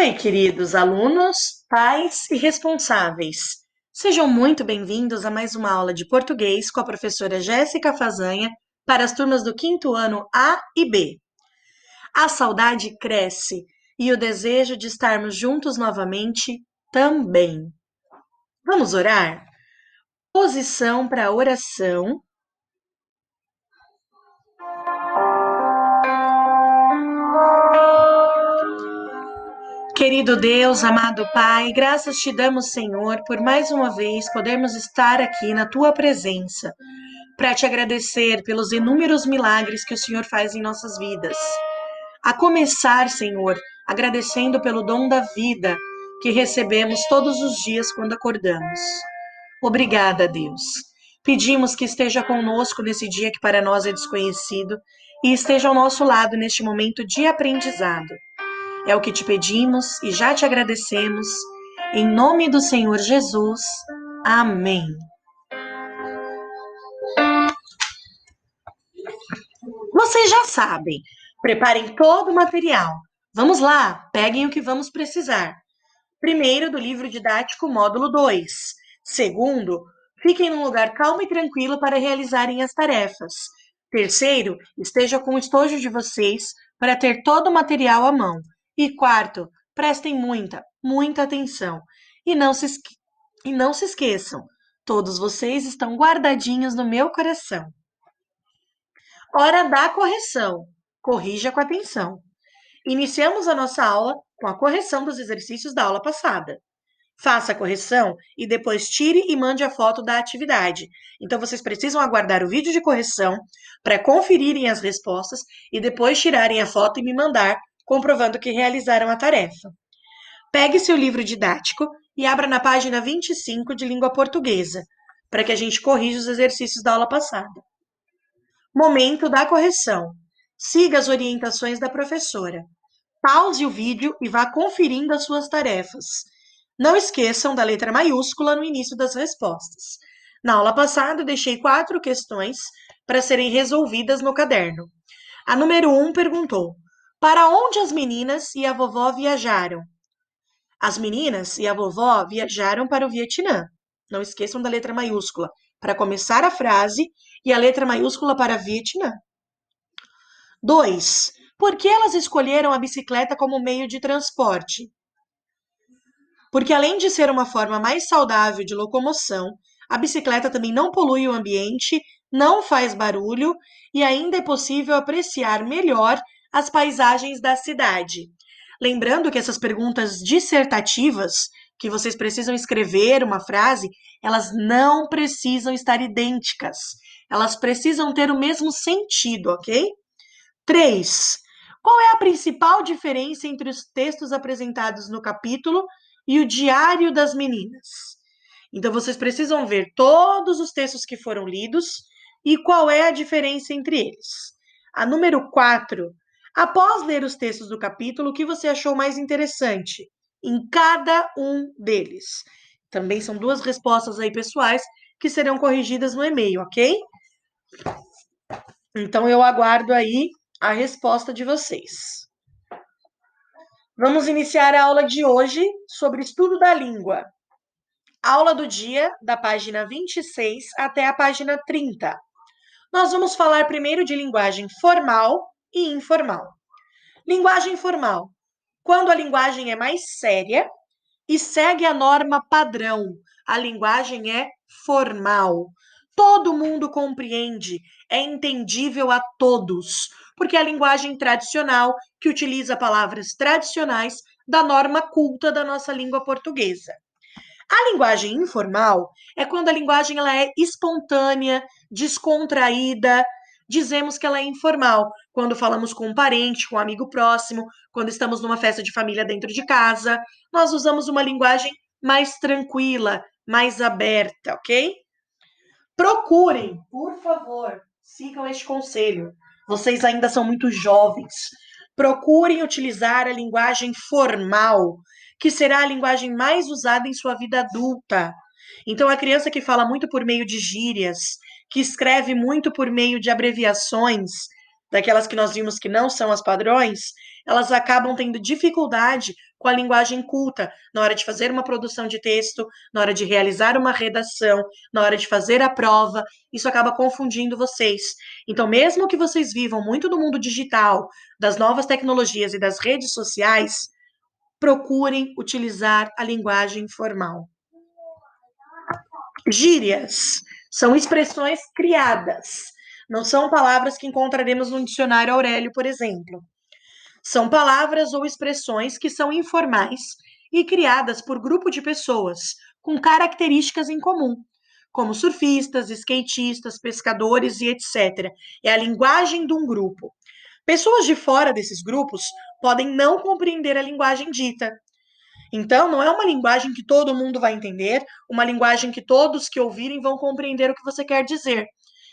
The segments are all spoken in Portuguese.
Oi, queridos alunos, pais e responsáveis. Sejam muito bem-vindos a mais uma aula de português com a professora Jéssica Fazanha para as turmas do quinto ano A e B. A saudade cresce e o desejo de estarmos juntos novamente também. Vamos orar? Posição para a oração. Querido Deus, amado Pai, graças te damos, Senhor, por mais uma vez podermos estar aqui na tua presença, para te agradecer pelos inúmeros milagres que o Senhor faz em nossas vidas. A começar, Senhor, agradecendo pelo dom da vida que recebemos todos os dias quando acordamos. Obrigada, Deus. Pedimos que esteja conosco nesse dia que para nós é desconhecido e esteja ao nosso lado neste momento de aprendizado. É o que te pedimos e já te agradecemos. Em nome do Senhor Jesus. Amém. Vocês já sabem. Preparem todo o material. Vamos lá, peguem o que vamos precisar. Primeiro, do livro didático módulo 2. Segundo, fiquem num lugar calmo e tranquilo para realizarem as tarefas. Terceiro, esteja com o estojo de vocês para ter todo o material à mão. E quarto, prestem muita atenção. E não se esqueçam, todos vocês estão guardadinhos no meu coração. Hora da correção. Corrija com atenção. Iniciamos a nossa aula com a correção dos exercícios da aula passada. Faça a correção e depois tire e mande a foto da atividade. Então, vocês precisam aguardar o vídeo de correção para conferirem as respostas e depois tirarem a foto e me mandar, comprovando que realizaram a tarefa. Pegue seu livro didático e abra na página 25 de língua portuguesa, para que a gente corrija os exercícios da aula passada. Momento da correção. Siga as orientações da professora. Pause o vídeo e vá conferindo as suas tarefas. Não esqueçam da letra maiúscula no início das respostas. Na aula passada, eu deixei 4 questões para serem resolvidas no caderno. A número 1 perguntou: para onde as meninas e a vovó viajaram? As meninas e a vovó viajaram para o Vietnã. Não esqueçam da letra maiúscula para começar a frase e a letra maiúscula para Vietnã. 2. Por que elas escolheram a bicicleta como meio de transporte? Porque além de ser uma forma mais saudável de locomoção, a bicicleta também não polui o ambiente, não faz barulho e ainda é possível apreciar melhor as paisagens da cidade. Lembrando que essas perguntas dissertativas, que vocês precisam escrever uma frase, elas não precisam estar idênticas. Elas precisam ter o mesmo sentido, ok? 3. Qual é a principal diferença entre os textos apresentados no capítulo e o Diário das Meninas? Então, vocês precisam ver todos os textos que foram lidos e qual é a diferença entre eles. A número 4. Após ler os textos do capítulo, o que você achou mais interessante em cada um deles? Também são 2 respostas aí pessoais que serão corrigidas no e-mail, ok? Então, eu aguardo aí a resposta de vocês. Vamos iniciar a aula de hoje sobre estudo da língua. Aula do dia, da página 26 até a página 30. Nós vamos falar primeiro de linguagem formal e informal. Linguagem formal. Quando a linguagem é mais séria e segue a norma padrão, a linguagem é formal. Todo mundo compreende, é entendível a todos, porque é a linguagem tradicional que utiliza palavras tradicionais da norma culta da nossa língua portuguesa. A linguagem informal é quando a linguagem ela é espontânea, descontraída, dizemos que ela é informal, quando falamos com um parente, com um amigo próximo, quando estamos numa festa de família dentro de casa, nós usamos uma linguagem mais tranquila, mais aberta, ok? Procurem, por favor, sigam este conselho. Vocês ainda são muito jovens. Procurem utilizar a linguagem formal, que será a linguagem mais usada em sua vida adulta. Então, a criança que fala muito por meio de gírias, que escreve muito por meio de abreviações, daquelas que nós vimos que não são as padrões, elas acabam tendo dificuldade com a linguagem culta, na hora de fazer uma produção de texto, na hora de realizar uma redação, na hora de fazer a prova, isso acaba confundindo vocês. Então, mesmo que vocês vivam muito no mundo digital, das novas tecnologias e das redes sociais, procurem utilizar a linguagem formal. Gírias são expressões criadas, não são palavras que encontraremos no dicionário Aurélio, por exemplo. São palavras ou expressões que são informais e criadas por grupo de pessoas com características em comum, como surfistas, skatistas, pescadores e etc. É a linguagem de um grupo. Pessoas de fora desses grupos podem não compreender a linguagem dita. Então, não é uma linguagem que todo mundo vai entender, uma linguagem que todos que ouvirem vão compreender o que você quer dizer.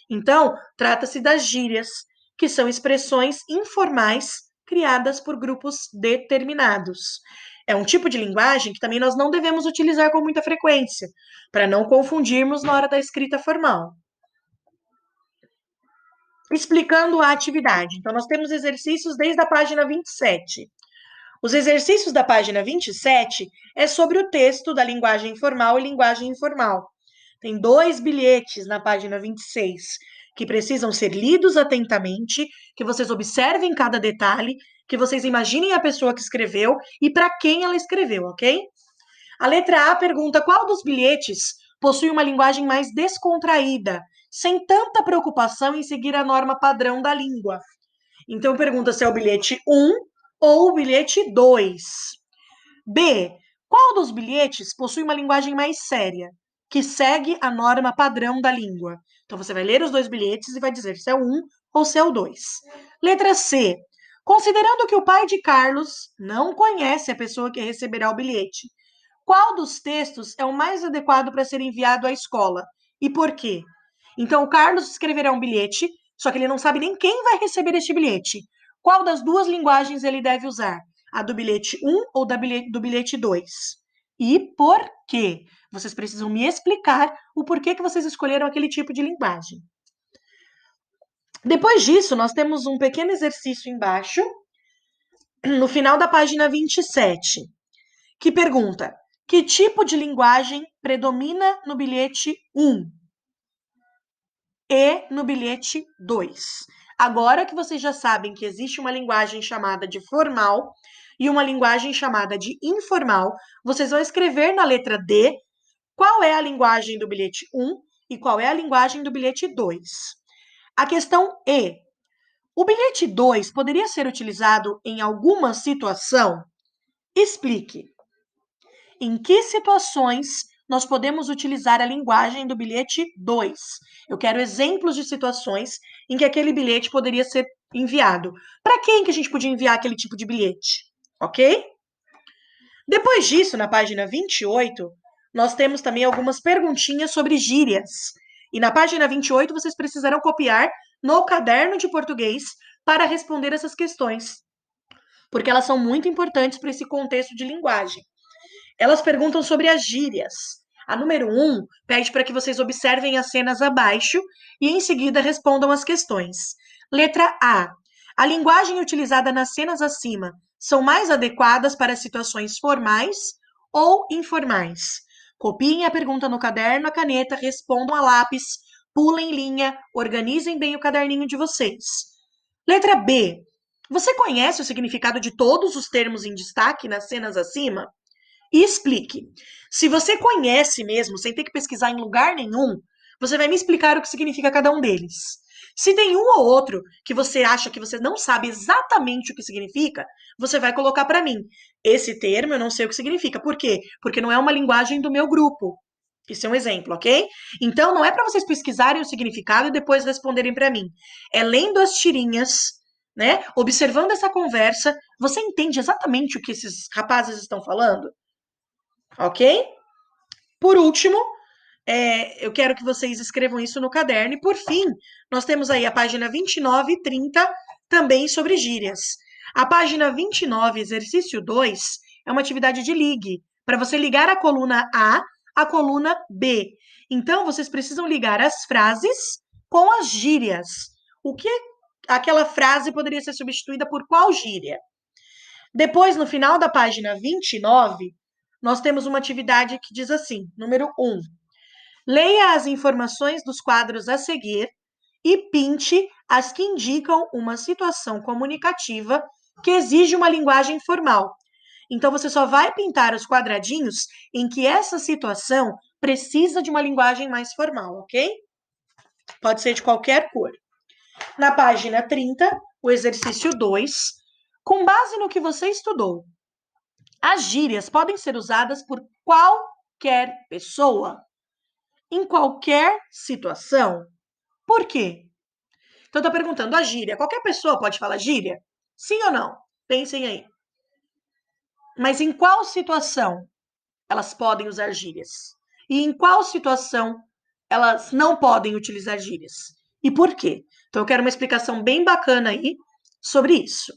Então, trata-se das gírias, que são expressões informais criadas por grupos determinados. É um tipo de linguagem que também nós não devemos utilizar com muita frequência, para não confundirmos na hora da escrita formal. Explicando a atividade. Então, nós temos exercícios desde a página 27. Os exercícios da página 27 é sobre o texto da linguagem formal e linguagem informal. Tem 2 bilhetes na página 26 que precisam ser lidos atentamente, que vocês observem cada detalhe, que vocês imaginem a pessoa que escreveu e para quem ela escreveu, ok? A letra A pergunta qual dos bilhetes possui uma linguagem mais descontraída, sem tanta preocupação em seguir a norma padrão da língua. Então pergunta se é o bilhete 1 ou o bilhete 2. B. Qual dos bilhetes possui uma linguagem mais séria, que segue a norma padrão da língua? Então você vai ler os 2 bilhetes e vai dizer se é o 1 ou se é o 2. Letra C. Considerando que o pai de Carlos não conhece a pessoa que receberá o bilhete, qual dos textos é o mais adequado para ser enviado à escola? E por quê? Então, o Carlos escreverá um bilhete, só que ele não sabe nem quem vai receber este bilhete. Qual das duas linguagens ele deve usar? A do bilhete 1 ou do bilhete 2? E por quê? Vocês precisam me explicar o porquê que vocês escolheram aquele tipo de linguagem. Depois disso, nós temos um pequeno exercício embaixo, no final da página 27, que pergunta: que tipo de linguagem predomina no bilhete 1 e no bilhete 2? Agora que vocês já sabem que existe uma linguagem chamada de formal e uma linguagem chamada de informal, vocês vão escrever na letra D qual é a linguagem do bilhete 1 e qual é a linguagem do bilhete 2. A questão E. O bilhete 2 poderia ser utilizado em alguma situação? Explique. Em que situações nós podemos utilizar a linguagem do bilhete 2? Eu quero exemplos de situações em que aquele bilhete poderia ser enviado. Para quem que a gente podia enviar aquele tipo de bilhete? Ok? Depois disso, na página 28, nós temos também algumas perguntinhas sobre gírias. E na página 28, vocês precisarão copiar no caderno de português para responder essas questões, porque elas são muito importantes para esse contexto de linguagem. Elas perguntam sobre as gírias. A número 1 pede para que vocês observem as cenas abaixo e em seguida respondam as questões. Letra A. A linguagem utilizada nas cenas acima são mais adequadas para situações formais ou informais? Copiem a pergunta no caderno, a caneta, respondam a lápis, pulem linha, organizem bem o caderninho de vocês. Letra B. Você conhece o significado de todos os termos em destaque nas cenas acima? E explique. Se você conhece mesmo, sem ter que pesquisar em lugar nenhum, você vai me explicar o que significa cada um deles. Se tem um ou outro que você acha que você não sabe exatamente o que significa, você vai colocar para mim. Esse termo eu não sei o que significa. Por quê? Porque não é uma linguagem do meu grupo. Isso é um exemplo, ok? Então não é para vocês pesquisarem o significado e depois responderem para mim. É lendo as tirinhas, né? Observando essa conversa, você entende exatamente o que esses rapazes estão falando? Ok? Por último, eu quero que vocês escrevam isso no caderno. E, por fim, nós temos aí a página 29 e 30, também sobre gírias. A página 29, exercício 2, é uma atividade de ligue, para você ligar a coluna A à coluna B. Então, vocês precisam ligar as frases com as gírias. O que aquela frase poderia ser substituída por qual gíria? Depois, no final da página 29, nós temos uma atividade que diz assim, número 1. Leia as informações dos quadros a seguir e pinte as que indicam uma situação comunicativa que exige uma linguagem formal. Então, você só vai pintar os quadradinhos em que essa situação precisa de uma linguagem mais formal, ok? Pode ser de qualquer cor. Na página 30, o exercício 2, com base no que você estudou, as gírias podem ser usadas por qualquer pessoa, em qualquer situação. Por quê? Então, eu tô perguntando, a gíria, qualquer pessoa pode falar gíria? Sim ou não? Pensem aí. Mas em qual situação elas podem usar gírias? E em qual situação elas não podem utilizar gírias? E por quê? Então, eu quero uma explicação bem bacana aí sobre isso.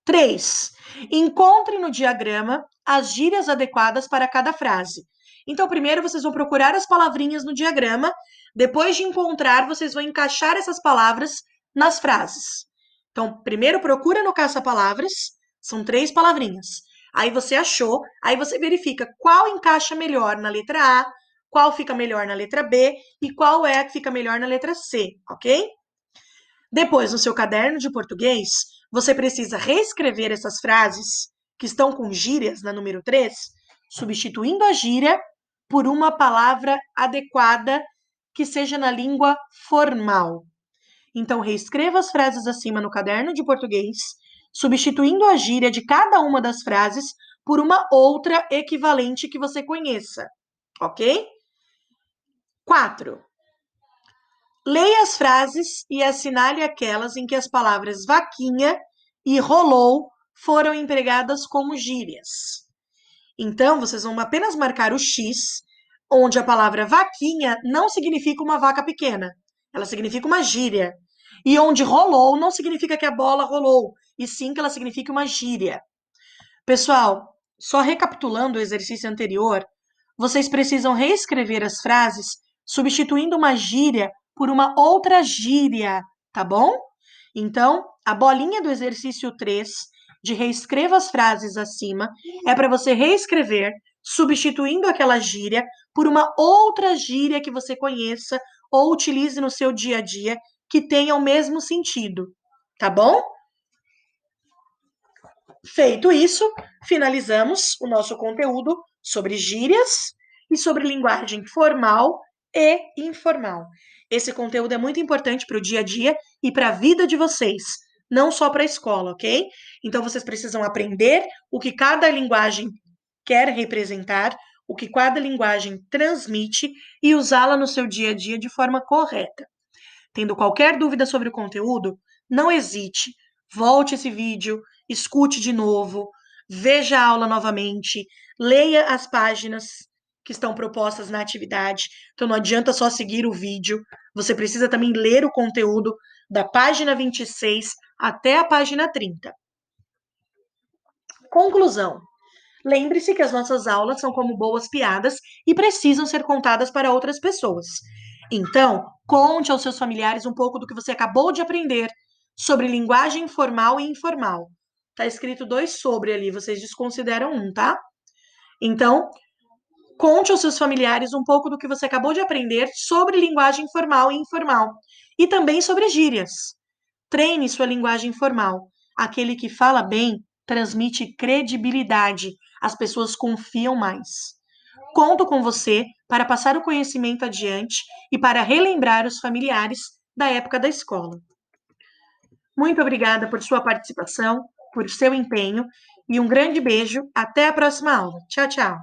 3. Encontre no diagrama as gírias adequadas para cada frase. Então, primeiro vocês vão procurar as palavrinhas no diagrama. Depois de encontrar, vocês vão encaixar essas palavras nas frases. Então, primeiro procura no caça-palavras. São 3 palavrinhas. Aí você achou, aí você verifica qual encaixa melhor na letra A, qual fica melhor na letra B e qual é a que fica melhor na letra C, ok? Depois, no seu caderno de português, você precisa reescrever essas frases que estão com gírias na número 3, substituindo a gíria por uma palavra adequada que seja na língua formal. Então, reescreva as frases acima no caderno de português, substituindo a gíria de cada uma das frases por uma outra equivalente que você conheça, ok? 4. Leia as frases e assinale aquelas em que as palavras vaquinha e rolou foram empregadas como gírias. Então, vocês vão apenas marcar o X, onde a palavra vaquinha não significa uma vaca pequena, ela significa uma gíria. E onde rolou não significa que a bola rolou, e sim que ela significa uma gíria. Pessoal, só recapitulando o exercício anterior, vocês precisam reescrever as frases substituindo uma gíria por uma outra gíria, tá bom? Então, a bolinha do exercício 3, de reescreva as frases acima, é para você reescrever substituindo aquela gíria por uma outra gíria que você conheça ou utilize no seu dia a dia que tenha o mesmo sentido, tá bom? Feito isso, finalizamos o nosso conteúdo sobre gírias e sobre linguagem formal e informal. Esse conteúdo é muito importante para o dia a dia e para a vida de vocês, não só para a escola, ok? Então, vocês precisam aprender o que cada linguagem quer representar, o que cada linguagem transmite e usá-la no seu dia a dia de forma correta. Tendo qualquer dúvida sobre o conteúdo, não hesite, volte esse vídeo, escute de novo, veja a aula novamente, leia as páginas que estão propostas na atividade. Então não adianta só seguir o vídeo, você precisa também ler o conteúdo da página 26 até a página 30. Conclusão. Lembre-se que as nossas aulas são como boas piadas e precisam ser contadas para outras pessoas. Então, conte aos seus familiares um pouco do que você acabou de aprender sobre linguagem formal e informal. Tá escrito 2 sobre ali, vocês desconsideram um, tá? Então, conte aos seus familiares um pouco do que você acabou de aprender sobre linguagem formal e informal. E também sobre gírias. Treine sua linguagem formal. Aquele que fala bem transmite credibilidade. As pessoas confiam mais. Conto com você para passar o conhecimento adiante e para relembrar os familiares da época da escola. Muito obrigada por sua participação, por seu empenho e um grande beijo. Até a próxima aula. Tchau, tchau.